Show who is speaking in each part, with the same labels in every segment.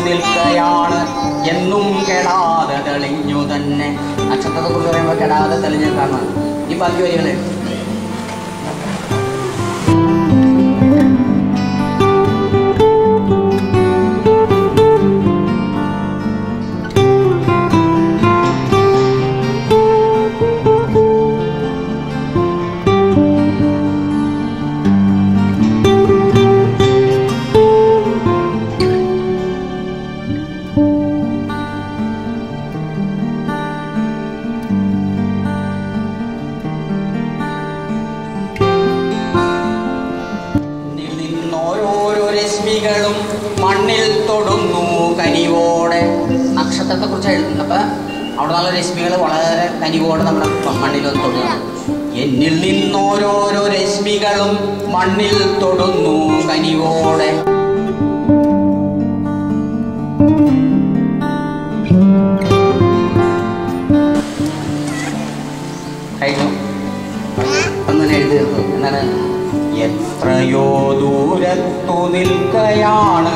Speaker 1: നിൽക്കയാണ് എന്നും കെടാതെ തെളിഞ്ഞു തന്നെ. നക്ഷത്രത്തെ കുറിച്ച് പറയുമ്പോൾ കെടാതെ തെളിഞ്ഞു കാണാം. ഈ ബാക്കി വരികളെ രശ്മികളും മണ്ണിൽ തൊടുന്നു കനിവോടെ. നക്ഷത്രത്തെ കുറിച്ച് എഴുതുന്നപ്പോൾ അവിടെ നല്ല രശ്മികൾ വളരെ കനിവോടെ നമ്മുടെ മണ്ണിൽ തൊടുന്നു. എന്നിൽ നിന്നോരോരോ രശ്മികളും മണ്ണിൽ തൊടുന്നു കനിവോടെ. കഴിഞ്ഞു ഒന്നും എഴുതി തീർത്തു. എന്താണ്? എത്രയോ ദൂരത്തു നിൽക്കയാണ്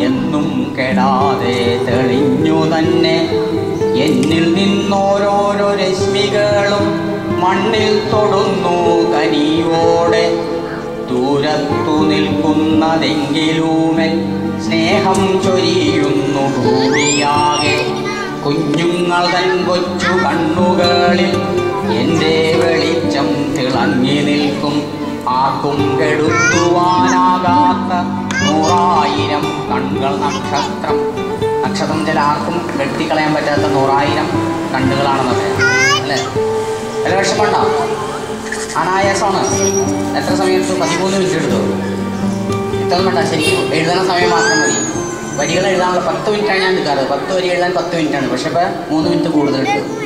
Speaker 1: എന്നും കെടാതെ തെളിഞ്ഞു തന്നെ. എന്നിൽ നിന്നോരോരോ രശ്മികളും മണ്ണിൽ തൊടുന്നു കനിവോടെ. ദൂരത്തു നിൽക്കുന്നതെങ്കിലുമേ സ്നേഹം ചൊരിയുന്നു ഭൂമിയാകെ. കുഞ്ഞുങ്ങൾ തൻ കൊച്ചു കണ്ണുകളിൽ എൻ്റെ വെളിച്ചം തിളങ്ങി നിൽക്കും. ആർക്കും കെടുത്തുവാനാകാത്ത 100,000 കണ്ണുകൾ നക്ഷത്രം. നക്ഷത്രം ചില ആർക്കും വെട്ടിക്കളയാൻ പറ്റാത്ത 100,000 കണ്ണുകളാണെന്ന് പറയാം അല്ലേ? വില വിഷമമുണ്ടോ? അനായാസമാണ്. എത്ര സമയം എടുത്തു? 13 മിനിറ്റ് എടുത്തു. ഇത്രയൊന്നും വേണ്ട, ശരിക്കും എഴുതുന്ന സമയം മാത്രം മതി. വരികൾ എഴുതാനുള്ള 10 മിനിറ്റാണ് ഞാൻ എടുക്കാറ്. 10 വരി എഴുതാൻ 10 മിനിറ്റാണ്. പക്ഷെ ഇപ്പോൾ 3 മിനിറ്റ് കൂടുതൽ എടുത്തു.